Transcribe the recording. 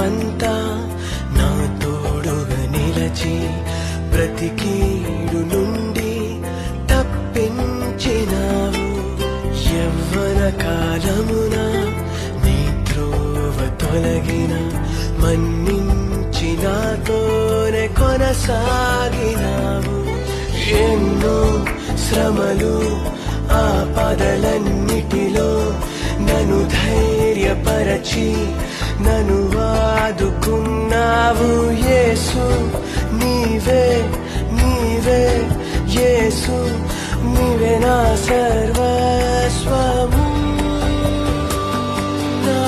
అంతా నా తోడుగా నిలచి ప్రతి కీడు నుండి తప్పించినావు. యవ్వన కాలమున నీ త్రోవ తొలగిన మన్నించి నాతోనే కొనసాగినావు. ఎన్నో శ్రమలు ఆపదలన్నిటిలో నన్ను ధైర్యపరచి నన్ను ఆదుకున్నావు. యేసు నీవే నీవే, యేసు నీవే నా సర్వస్వము. నా